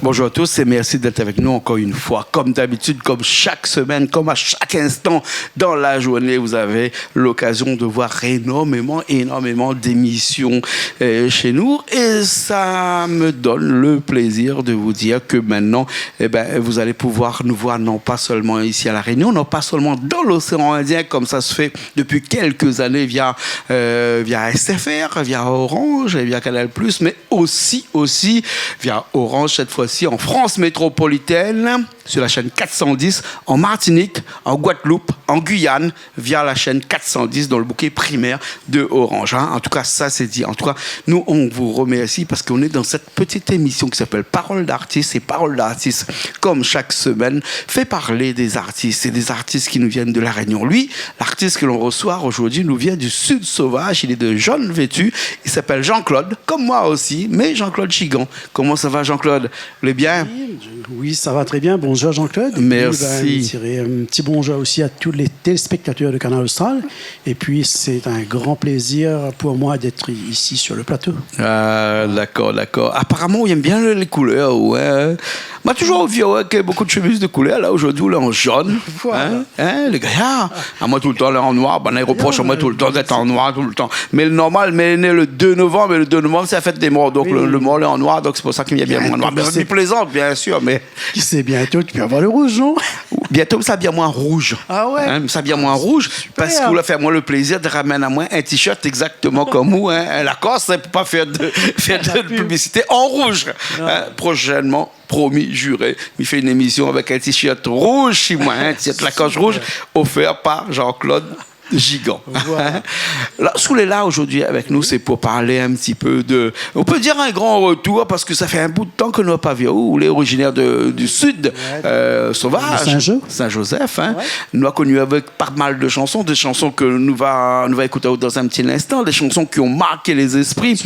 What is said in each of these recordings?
Bonjour à tous et merci d'être avec nous encore une fois. Comme d'habitude, comme chaque semaine, comme à chaque instant dans la journée, vous avez l'occasion de voir énormément d'émissions chez nous. Et ça me donne le plaisir de vous dire que maintenant, vous allez pouvoir nous voir non pas seulement ici à La Réunion, non pas seulement dans l'océan Indien, comme ça se fait depuis quelques années via SFR, via Orange et via Canal+, mais aussi via Orange cette fois-ci en France métropolitaine, sur la chaîne 410, en Martinique, en Guadeloupe, en Guyane, via la chaîne 410 dans le bouquet primaire de Orange. En tout cas, ça c'est dit. En tout cas, nous, on vous remercie parce qu'on est dans cette petite émission qui s'appelle Parole d'artistes. Et Parole d'artistes, comme chaque semaine, fait parler des artistes. Et des artistes qui nous viennent de La Réunion. Lui, l'artiste que l'on reçoit aujourd'hui nous vient du Sud Sauvage. Il est de Jaune Vêtu. Il s'appelle Jean-Claude, comme moi aussi, mais Jean-Claude Chigan. Comment ça va, Jean-Claude? Vous allez bien? Oui, ça va très bien. Bonjour Jean-Claude. Merci. Je dirais un petit bonjour aussi à tous les téléspectateurs de Canal Austral. Et puis, c'est un grand plaisir pour moi d'être ici sur le plateau. Ah, d'accord. Apparemment, il aime bien les couleurs. Ouais. Moi, toujours vu qu'il y a beaucoup de chemises de couleurs. Là, aujourd'hui, là, en jaune. Voilà. Les gars, moi, tout le temps, là, en noir. On reproche à moi tout le temps d'être en noir, tout le temps. Mais le normal, mais né le 2 novembre. Et le 2 novembre, c'est la fête des morts. Donc, oui. le mort est en noir. Donc, c'est pour ça qu'il y a bien moins noir. Mais c'est plaisante, bien sûr. Mais qui sait, bientôt, tu peux avoir le rouge, non? Bientôt, ça bien moins rouge. Ah ouais? Ça bien moins rouge. Super. Parce que vous fait moi le plaisir de ramener à moi un t-shirt exactement comme vous. Lacoste, pour pas faire de publicité en rouge. Prochainement, promis, juré, il fait une émission avec un t-shirt rouge chez moi. Un t-shirt Lacoste rouge offert par Jean-Claude Gigant. Voilà. Là, Soul est là aujourd'hui avec nous, c'est pour parler un petit peu de... On peut dire un grand retour parce que ça fait un bout de temps que nous n'avons pas vu. Il est originaire du Sud, Sauvage, Saint-Joseph. Ouais. Nous avons connu avec pas mal de chansons, des chansons que nous va écouter dans un petit instant, des chansons qui ont marqué les esprits,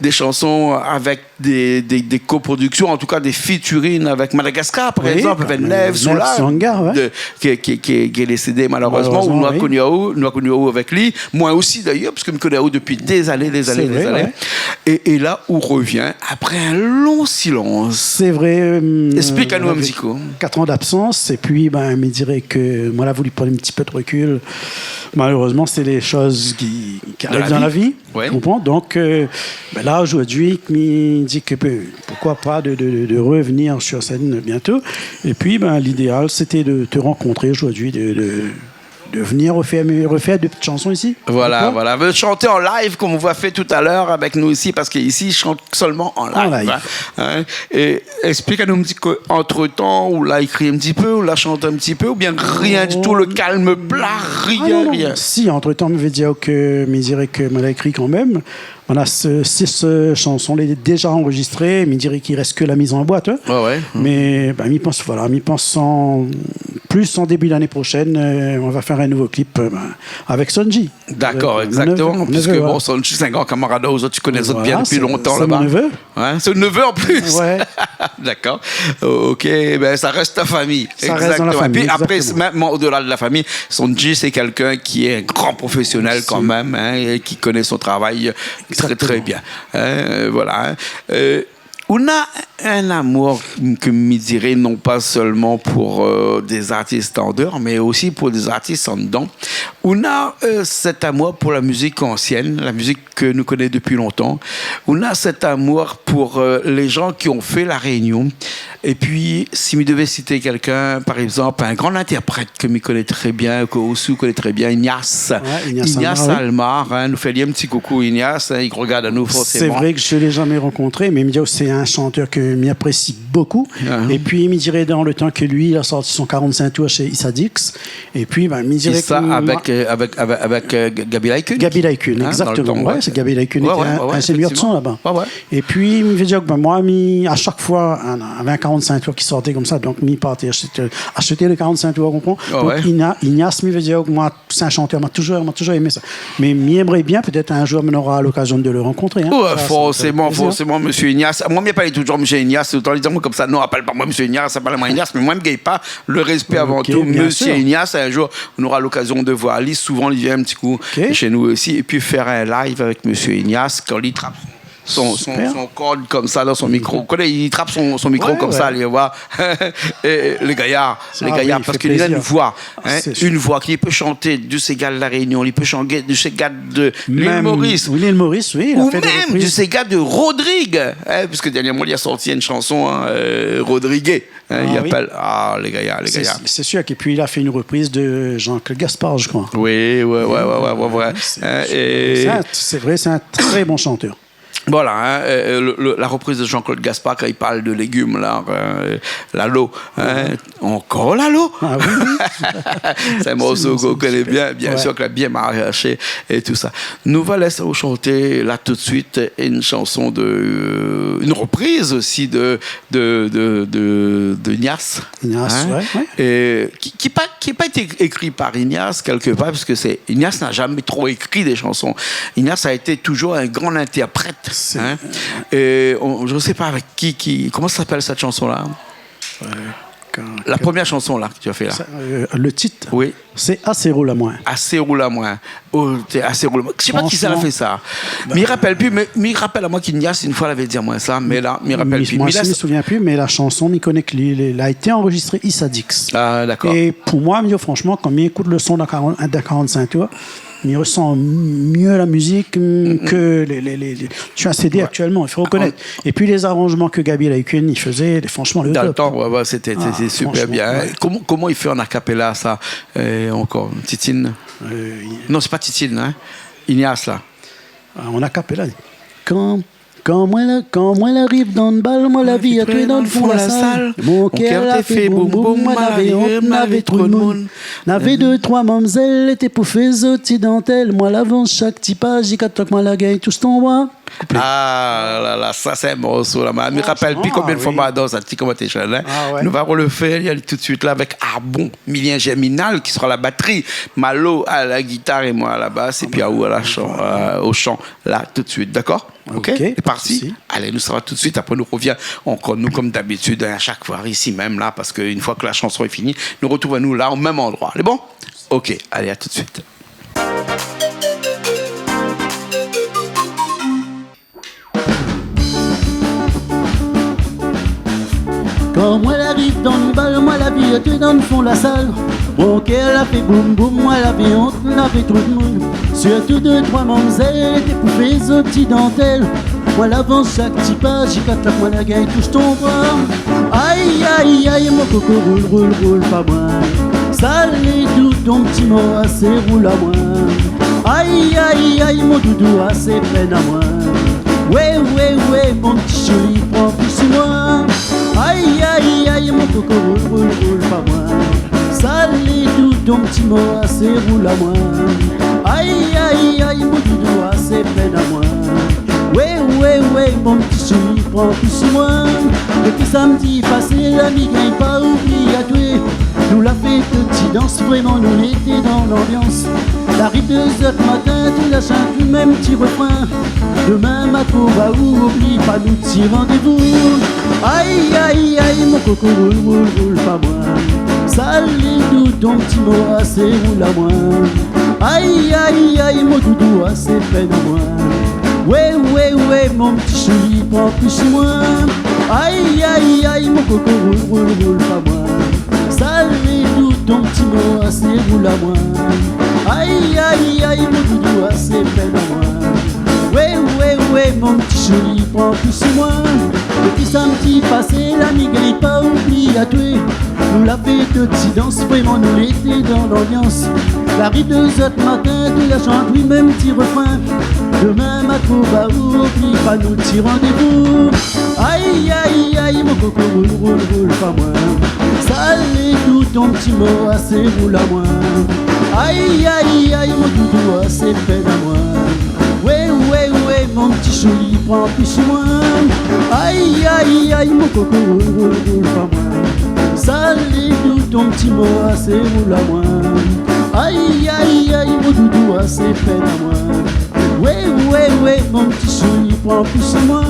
des chansons avec des coproductions, en tout cas des featurines avec Madagascar, par exemple, avec Neve Soula, qui est décédé malheureusement, où nous avons connu avec lui, moi aussi d'ailleurs, parce que je me connais depuis des années. Ouais. Et là, où revient après un long silence. C'est vrai. Explique-nous un petit coup. 4 ans d'absence, et puis, me dirait que moi, là, voulu prendre un petit peu de recul. Malheureusement, c'est les choses qui arrivent dans la vie. Ouais. Tu comprends? Donc, là, aujourd'hui, il me dit que pourquoi pas de revenir sur scène bientôt. Et puis, l'idéal, c'était de te rencontrer aujourd'hui, de venir refaire de petites chansons ici. Voilà. Chanter en live, comme on voit fait tout à l'heure avec nous ici, parce qu'ici, je chante seulement en live. Et explique-nous un petit peu, entre-temps, ou l'a écrit un petit peu, ou l'a chanté un petit peu, ou bien rien du tout, le calme plat, rien. Si, entre-temps, je vais dire que, je dirais que je l'ai écrit quand même. On a 6 chansons déjà enregistrées, mais je dirais qu'il ne reste que la mise en boîte. Ouais. Mais je pense plus en début d'année prochaine, on va faire un nouveau clip avec Sonji. D'accord, exactement. Puisque Sonji, c'est un grand camarade, tu connais les autres bien depuis longtemps là-bas. C'est mon neveu. Ouais, c'est un neveu en plus. Ouais. D'accord. Ok, ça reste ta famille. Ça reste dans la famille. Et puis après, même au-delà de la famille, Sonji, c'est quelqu'un qui est un grand professionnel quand même, et qui connaît son travail très bien. Voilà. On a un amour que me dirait non pas seulement pour des artistes en dehors, mais aussi pour des artistes en dedans. On a cet amour pour la musique ancienne, la musique que nous connaissons depuis longtemps. On a cet amour pour les gens qui ont fait La Réunion. Et puis, si je devais citer quelqu'un, par exemple, un grand interprète que je connais très bien, que Ossou connaît très bien, Ignace Almar, nous fait un petit coucou Ignace, il regarde à nous forcément. C'est vrai que je ne l'ai jamais rencontré, mais il me dit que c'est un chanteur que j'apprécie beaucoup. Et puis, il me dirait dans le temps que lui, il a sorti son 45 tours chez Issa Dix. Et puis, il me dirait ça avec Gabi Laikun. Gabi Laikun, exactement. C'est Gabi Laikun qui est un seigneur de son là-bas. Et puis, il me dit que moi, à chaque fois, avec un 45 tours qui sortait comme ça, donc il partait acheter le 45 tours, comprends? Donc Ignace me veut dire que moi, c'est un chanteur, m'a toujours aimé ça. Mais j'aimerais bien, peut-être un jour, on aura l'occasion de le rencontrer. Forcément, monsieur Ignace. Moi, je ne parle toujours monsieur Ignace, autant dire comme ça, non, appelle pas moi monsieur Ignace, appelle-moi Ignace, mais moi, je ne gagne pas le respect avant tout. Monsieur Ignace, un jour, on aura l'occasion de voir. Souvent, il vient un petit coup chez nous aussi, et puis faire un live avec monsieur Ignace quand il travaille. son corde comme ça dans son micro. Il trappe son micro comme ça, allez voir. Les gaillards, parce qu'il a une voix, une voix qui peut chanter du Ségal de la Réunion, il peut chanter du Ségal de l'île Maurice. Oui, l'île Maurice, oui. Ou même du Ségal de Rodrigue, puisque dernièrement il a sorti une chanson, Rodriguez. Il appelle les gaillards. C'est sûr. Et puis il a fait une reprise de Jean-Claude Gaspard, je crois. Oui. C'est vrai, c'est un très bon chanteur. Voilà, la reprise de Jean-Claude Gaspard quand il parle de légumes, là, l'alo. Encore l'alo. Ah oui. C'est un morceau qu'on connaît bien sûr, qu'il a bien marché et tout ça. Nous va laisser chanter là tout de suite une chanson une reprise aussi de Ignace. Ignace, et qui n'a pas été écrit par Ignace quelque part, parce que Ignace n'a jamais trop écrit des chansons. Ignace a été toujours un grand interprète. Et je ne sais pas avec qui. Comment s'appelle cette chanson-là? La première chanson là que tu as fait là. Le titre. Oui. C'est Assez roule à moins. Assez roule à moins. Assez roule à moins. Je sais pas qui ça a fait ça. Mais il rappelle plus. Mais il rappelle à moi qu'Ignace une fois l'avait dit à moi ça. Mais là, il rappelle plus. Moi je me souviens plus. Mais la chanson, m'y connaît que elle a été enregistrée Issa Dix. Ah d'accord. Et pour moi, franchement, quand il écoute le son d'un 45 tours, il ressent mieux la musique que les tu as CD actuellement, il faut reconnaître. Et puis les arrangements que Gabi Laikun il faisait, franchement le dans top. le temps, c'était super bien. Ouais. Comment il fait en acapella ça encore Titine non, c'est pas Titine, hein. Ignace là. En acapella. Quand moi arrive dans le bal, moi la vie a tué dans le fond de la salle. Mon cœur a fait boum boum, moi n'avais honte, n'avait trop de monde. N'avait 2-3 mamzelles, était pouffées aux petits dentelles. Moi l'avance chaque petit page, j'y quatre moi la gagne tous ton bras. Ah là, ça c'est un morceau là. Je me rappelle plus combien de fois ma danse, comment t'es jeune. Nous allons le faire tout de suite là avec Milien Germinal qui sera à la batterie, Malo à la guitare et moi à la basse et puis Aou au chant là tout de suite, d'accord? Ok. C'est parti. Allez, nous ça va tout de suite. Après nous revient encore nous comme d'habitude à chaque fois ici même là parce qu'une fois que la chanson est finie, nous retrouvons nous là au même endroit. C'est bon? Ok. Allez, à tout de suite. Quand moi arrive dans le bal, moi la vie était dans le fond de la salle. Mon cœur a fait boum boum, moi la vie honte, n'avait trop de monde. Surtout 2-3 mamzelles, étaient pouffées aux petits dentelles. Moi l'avance chaque petit pas, j'y quatre moi la gagne, touche ton bras. Aïe aïe aïe, mon coco roule pas moi. Sale et doux, ton petit mot assez roule à moi. Aïe aïe aïe, mon doudou assez peine à moi. Ouais, mon petit joli, prends plus sur moi. Aïe, aïe, aïe, mon coco roule pas moi. Sale et doux, ton petit mot assez roule à moi. Aïe, aïe, aïe, mon doudou assez peine à moi. Ouais, mon petit joli, prends plus sur moi. Depuis samedi passé, la migraine pas oublié à tuer. Nous la fait petite danse, vraiment nous l'été dans l'ambiance. La rive 2h du matin, tu la chantes le même petit refrain. Demain ma peau va où, oublie pas nous petit rendez-vous. Aïe aïe aïe, mon coco roule pas moi. Sale et doux, ton petit mot assez roule à moi. Aïe aïe aïe, mon doudou assez peine à moi. Ouais, mon petit chéri, prends plus sur moi. Aïe aïe aïe, mon coco roule pas moi. Sale et doux, ton petit mot assez roule à moi. Aïe aïe aïe, mon doudou assez peine à moi. Ouais, mon petit chéri, prends plus sur moi. Depuis samedi passé, la migraine pas oublié à tuer. Nous la fait de petite danse, vraiment nous l'été dans l'ambiance. La rive 2h du matin, tu la chantes, oui, même petit refrain. Demain ma peau va où, oublie pas nous petit rendez-vous. Aïe aïe aïe, mon coco roule pas moi. Sale et doux, ton petit mot assez roule à moi. Aïe aïe aïe, mon doudou assez peine à moi. Ouais, mon petit joli, prends plus sur moi. Aïe aïe aïe, mon coco roule pas moi. Sale et doux, ton petit mot assez roule à moi. Aïe aïe aïe, mon doudou assez peine à moi. Ouais, mon petit joli, prends plus sur moi.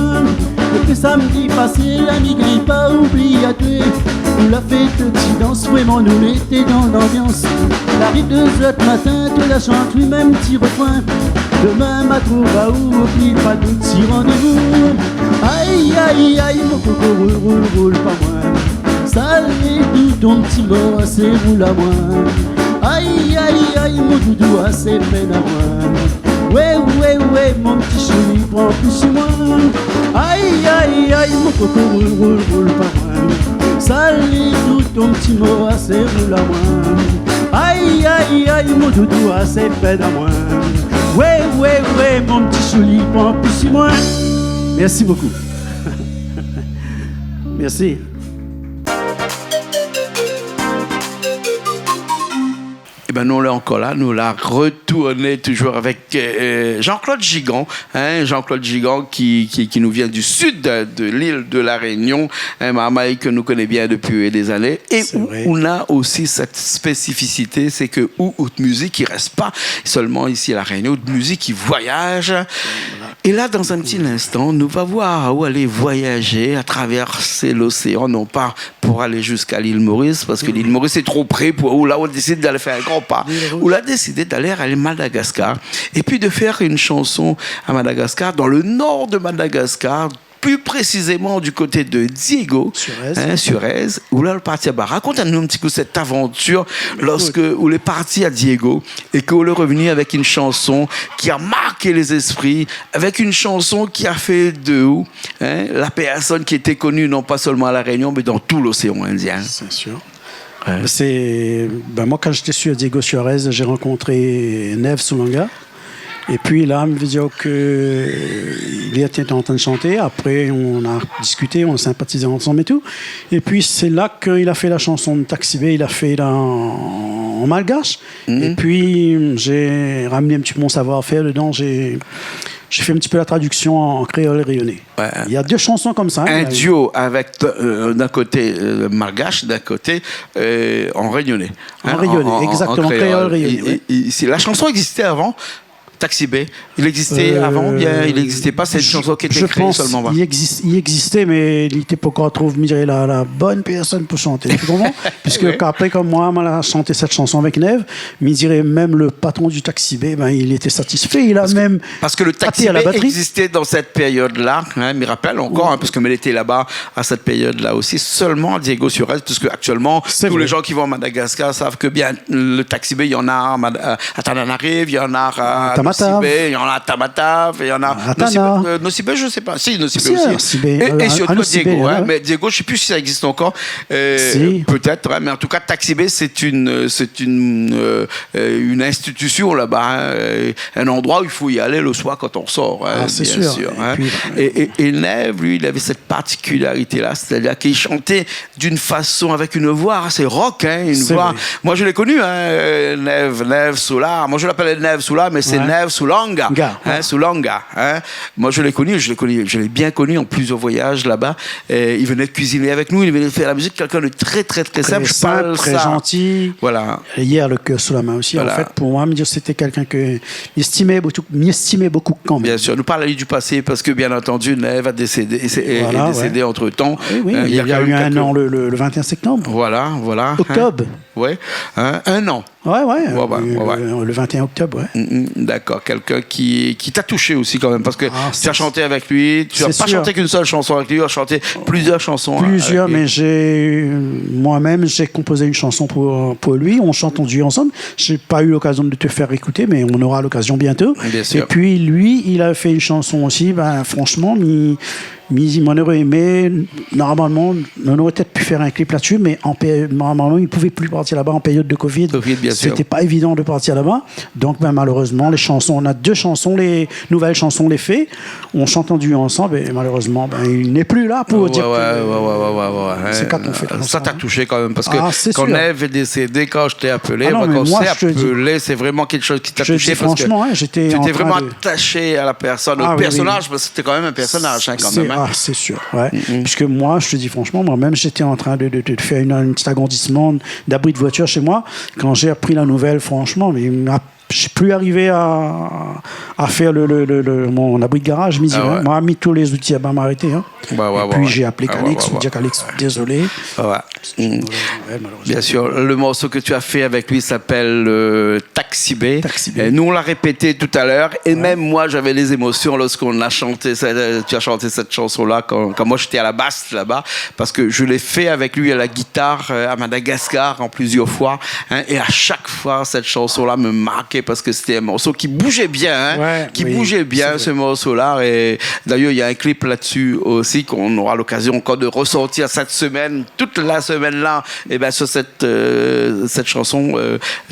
Depuis samedi passé, la migraine pas oublié à tuer. Nous la fait petite danse, vraiment nous l'été dans l'ambiance. La rive 2h du matin, tu la chantes, oui, même petit refrain. Demain ma trouva ou oublie pas de petit rendez-vous. Aïe aïe aïe mon coco roule pas moins. Salut tout ton petit mot assez roule à moi. Aïe aïe aïe mon doudou assez peine à moi. Ouais mon petit chéri prends plus sur moi. Aïe aïe aïe mon coco roule pas moins. Salut tout ton petit mot assez roule à moi. Aïe aïe aïe mon doudou assez peine à moi. Ouais, mon petit chouli, prends plus sur moi. Merci beaucoup. Merci. Eh ben nous, on l'a encore là, nous l'a retourné toujours avec Jean-Claude Gigant, Jean-Claude Gigant qui nous vient du sud de l'île de la Réunion, Marmaille que nous connaissons bien depuis des années, et où on a aussi cette spécificité, c'est que où de musique qui reste pas seulement ici à la Réunion, de musique qui voyage. Et là, dans un petit instant, nous va voir où aller voyager à traverser l'océan, non pas pour aller jusqu'à l'île Maurice, parce que l'île Maurice est trop près pour où là on décide d'aller faire un grand pas. On a décidé d'aller à Madagascar et puis de faire une chanson à Madagascar, dans le nord de Madagascar, plus précisément du côté de Diego, sur Aise, où là, le parti à bas. Raconte-nous un petit coup cette aventure où il est parti à Diego et qu'on est revenu avec une chanson qui a marqué les esprits, avec une chanson qui a fait de où la personne qui était connue non pas seulement à La Réunion, mais dans tout l'océan Indien. C'est sûr. Ouais. Moi, quand j'étais sur Diego Suarez, j'ai rencontré Neve Soulanga. Et puis là, il me dit qu'il était en train de chanter. Après, on a discuté, on a sympathisé ensemble et tout. Et puis, c'est là qu'il a fait la chanson de Taxi B. Il a fait en malgache. Et puis, j'ai ramené un petit peu mon savoir-faire dedans. J'ai fait un petit peu la traduction en créole rayonné. Ouais. Il y a deux chansons comme ça. Un duo avec d'un côté malgache, d'un côté en rayonné. En rayonné, exactement, en créole rayonné. La chanson existait avant. Taxi B, il existait avant, bien, il n'existait pas cette chanson qui était créée seulement. Il existait, mais il n'était pas encore trouvé la bonne personne pour chanter. Puisque après, comme moi, on a chanté cette chanson avec Neve, mais il dirait même le patron du Taxi B, il était satisfait. Parce que le Taxi B existait dans cette période-là, je me rappelle encore, parce que elle était là-bas à cette période-là aussi, seulement à Diego Suarez, puisque actuellement, les gens qui vont à Madagascar savent que bien le Taxi B, il y en a à Tananarive, il y en a à il y en a à Tamatave, il y en a à Nocibé, je ne sais pas. Si, Nocibé aussi. Et surtout Diego. Mais Diego, je ne sais plus si ça existe encore. Peut-être, mais en tout cas, Taxi B, c'est une institution là-bas. Un endroit où il faut y aller le soir quand on sort. C'est sûr. Et Neve, lui, il avait cette particularité-là, c'est-à-dire qu'il chantait d'une façon, avec une voix assez rock. Voix. Moi, je l'ai connu, Neve Soula. Moi, je l'appelais Neve Soula, mais c'est Neve Soulanga. Soulanga. Moi, je l'ai bien connu en plusieurs voyages là-bas. Il venait de cuisiner avec nous, il venait de faire la musique. Quelqu'un de très, très, très simple. Très gentil. Voilà. Hier, le cœur sous la main aussi. Voilà. En fait, pour moi, c'était quelqu'un que m'estimait beaucoup quand même. Bien sûr. Nous parlons du passé parce que, bien entendu, Neve est décédé entre-temps. Oui. Il y a eu un an le 21 septembre. Voilà. Octobre. Oui. Un an. Ouais. Le 21 octobre, D'accord. Quelqu'un qui t'a touché aussi quand même, parce que tu as chanté avec lui, tu n'as pas chanté qu'une seule chanson avec lui, tu as chanté plusieurs chansons. Plusieurs, mais moi-même, j'ai composé une chanson pour lui, on chante en duo ensemble. Je n'ai pas eu l'occasion de te faire écouter, mais on aura l'occasion bientôt. Bien sûr. Et puis lui, il a fait une chanson aussi, franchement, il m'en aurait aimé. Normalement, on aurait peut-être pu faire un clip là-dessus, mais normalement, il ne pouvait plus partir là-bas en période de Covid. C'était pas évident de partir là-bas. Donc, malheureusement, les chansons, on a deux chansons, les nouvelles chansons, les fait. On chante en duo ensemble et malheureusement, il n'est plus là pour dire c'est quand on fait ça t'a touché quand même, parce que quand Neve est décédé, quand je t'ai appelé, c'est vraiment quelque chose qui t'a touché. Franchement, j'étais vraiment attaché à la personne, au personnage, parce que c'était quand même un personnage quand même. C'est sûr, puisque moi, je te dis franchement, moi-même, j'étais en train de faire un petit agrandissement d'abri de voiture chez moi. Quand j'ai appris la nouvelle, franchement, je suis plus arrivé à faire mon abri de garage. M'a mis tous les outils à m'arrêter. Hein. Puis j'ai appelé Calix, je dis Calix, désolé. Bien sûr, le morceau que tu as fait avec lui s'appelle Taxi B. Nous, on l'a répété tout à l'heure, et même moi, j'avais des émotions lorsqu'on a chanté, tu as chanté cette chanson-là, quand moi j'étais à la basse là-bas, parce que je l'ai fait avec lui à la guitare à Madagascar en plusieurs fois, hein, et à chaque fois, cette chanson-là me marquait parce que c'était un morceau qui bougeait bien, ce morceau-là. Et d'ailleurs, il y a un clip là-dessus aussi qu'on aura l'occasion encore de ressortir cette semaine, toute la semaine-là, et bien sur cette chanson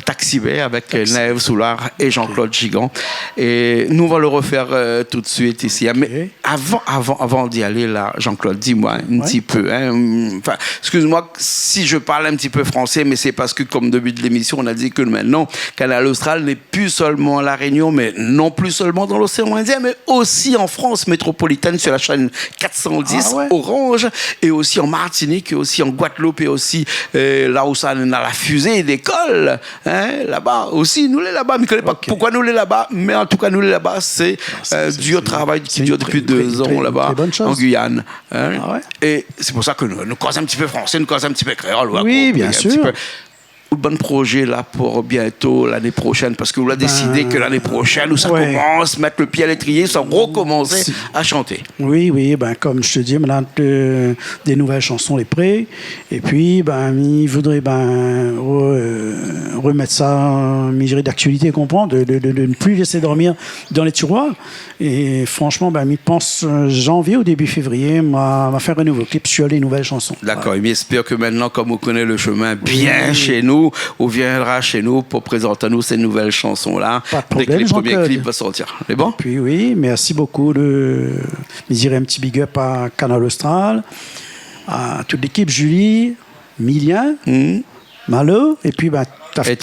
Taxi B avec Neve Soulard et Jean-Claude Gigant. Et nous, on va le refaire tout de suite ici. Hein. Mais avant d'y aller là, Jean-Claude, dis-moi un petit peu. Hein, excuse-moi si je parle un petit peu français, mais c'est parce que comme début de l'émission, on a dit que maintenant, Canal Austral n'est plus seulement à La Réunion, mais non plus seulement dans l'océan Indien, mais aussi en France métropolitaine sur la chaîne 410 Orange, et aussi en Martinique, et aussi en Guadeloupe, et aussi là où ça on a la fusée d'école, hein, là-bas aussi, nous les là-bas, mais je ne connais pas pourquoi nous les là-bas, mais en tout cas nous les là-bas, c'est dur travail qui dure depuis 2 ans là-bas en Guyane. Hein, et c'est pour ça que nous causons un petit peu français, nous causons un petit peu créole. Oui, bien sûr. Bon projet là pour bientôt l'année prochaine, parce que vous l'avez décidé que l'année prochaine où ça commence, mettre le pied à l'étrier, ça recommencer à chanter. Oui, comme je te dis, maintenant des nouvelles chansons les prêts, et puis il voudrait remettre ça en mesure d'actualité, comprendre, de ne plus laisser dormir dans les tiroirs. Et franchement, il pense janvier ou début février, m'a faire un nouveau clip sur les nouvelles chansons. D'accord, il m'espère que maintenant, comme on connaît le chemin bien chez nous, on viendra chez nous pour présenter nous ces nouvelles chansons-là. Pas de problème, dès que les premiers clips vont sortir. C'est bon? Puis oui, merci beaucoup de me dire un petit big up à Canal Austral, à toute l'équipe, Julie, Milien, Malo, et puis ta fille,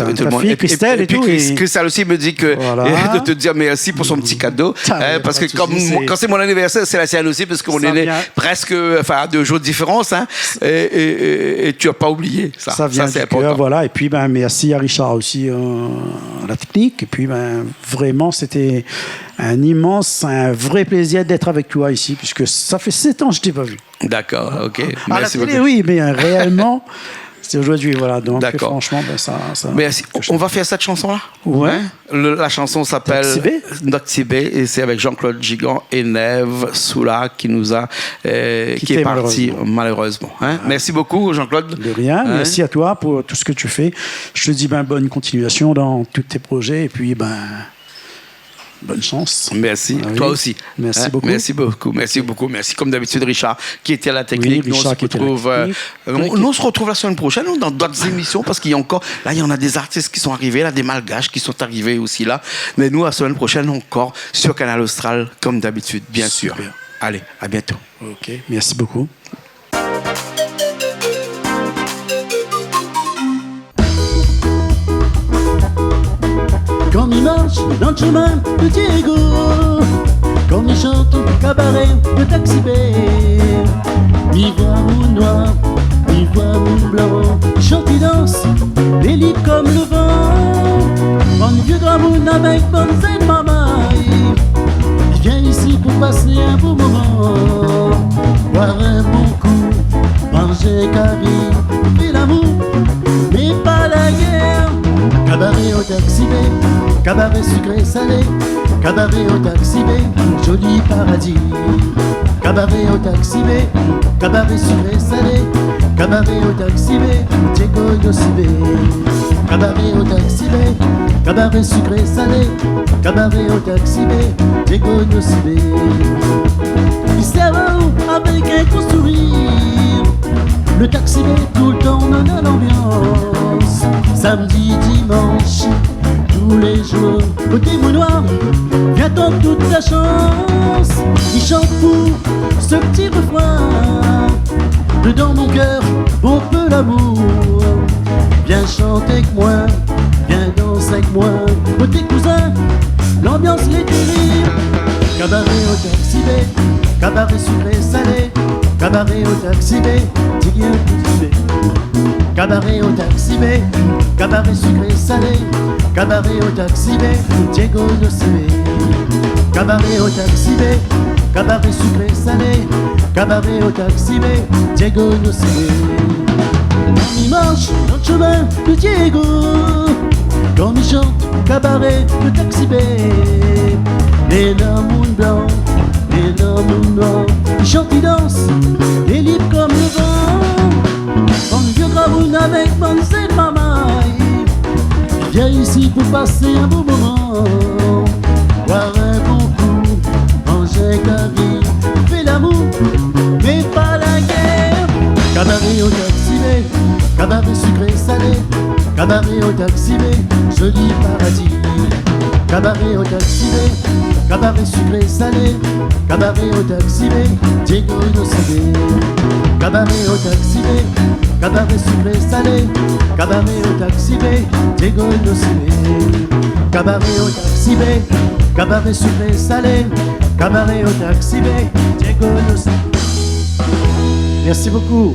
Christelle et tout. Christelle aussi me dit que de te dire merci pour son petit cadeau. Parce que quand c'est mon anniversaire, c'est la sienne aussi, parce qu'on est presque à 2 jours de différence. Hein, et tu n'as pas oublié ça. Ça vient c'est important. Voilà. Et puis, merci à Richard aussi, la technique. Et puis, vraiment, c'était un vrai plaisir d'être avec toi ici, puisque ça fait 7 ans que je ne t'ai pas vu. D'accord, ok. À la télé, oui, mais réellement... C'est aujourd'hui, voilà. Donc, franchement, ça... Merci. On va faire cette chanson-là? Ouais. La chanson s'appelle Taxi B, et c'est avec Jean-Claude Gigant et Neve Soula qui nous a... qui est parti malheureusement. Hein? Merci beaucoup, Jean-Claude. De rien. Merci à toi pour tout ce que tu fais. Je te dis bonne continuation dans tous tes projets, et puis, bonne chance. Merci. Toi aussi. Merci beaucoup. Merci beaucoup. Merci beaucoup. Merci comme d'habitude Richard qui était à la technique. Oui, Richard, nous on se retrouve la semaine prochaine dans d'autres émissions, parce qu'il y a encore là il y en a des artistes qui sont arrivés là, des malgaches qui sont arrivés aussi là. Mais nous la semaine prochaine encore sur Canal Austral comme d'habitude, bien sûr. Allez, à bientôt. Ok. Merci beaucoup. Comme il marche dans le chemin de Diego, comme il chante au cabaret de Taxi B, mi-voix ou noir, mi-voix ou blanc, il chante, il danse, les lits comme le vent. Quand le vieux dramoun avec bonne zen mamaï, il vient ici pour passer un beau moment, boire un bon coup, manger carré, et l'amour, mais pas la guerre. Cabaret au Taxi B, cabaret sucré salé, cabaret au Taxi B, joli paradis. Cabaret au Taxi B, cabaret sucré salé, cabaret au Taxi B, Diego Yosibé. Cabaret au Taxi B, cabaret sucré salé, cabaret au Taxi B, Diego Yosibé. Il sert avec un gros sourire, le Taxi B tout le temps donne l'ambiance. Samedi, dimanche, tous les jours, au témoin viens t'en toute la chance. Il chante pour ce petit refrain, dedans mon cœur, on peut l'amour. Viens chanter avec moi, viens danser avec moi, côté cousin, l'ambiance les délire. Cabaret au Taxi B, cabaret sucré salé, cabaret au Taxi B, Diego Yosibé. cabaret au taxi B, cabaret sucré salé, cabaret au taxi B, Diego Nocibé. Cabaret au taxi B, cabaret sucré salé, cabaret au taxi B, Diego Nocibé. Quand il marche dans le chemin de Diego, quand il chante cabaret de taxi B, les lamoun blancs, les lamoun noirs, il chante, il danse, il est libre comme le vent. Quand le vieux gravoun avec Banzé de Mamaï, il vient ici pour passer un beau moment, boire un bon coup, manger la vie, fait l'amour, mais pas la guerre. Cabaret au taxi B, cabaret sucré salé, cabaret au taxi B, joli paradis. Cabaret au taxi B, cabaret sucré salé, cabaret au taxi B, Diego Nocibé. Cabaret au taxi B, cabaret sucré salé, cabaret au taxi B, Diego Nocibé. Cabaret au taxi B, cabaret sucré salé, cabaret au taxi B, Diego Nocibé. Merci beaucoup.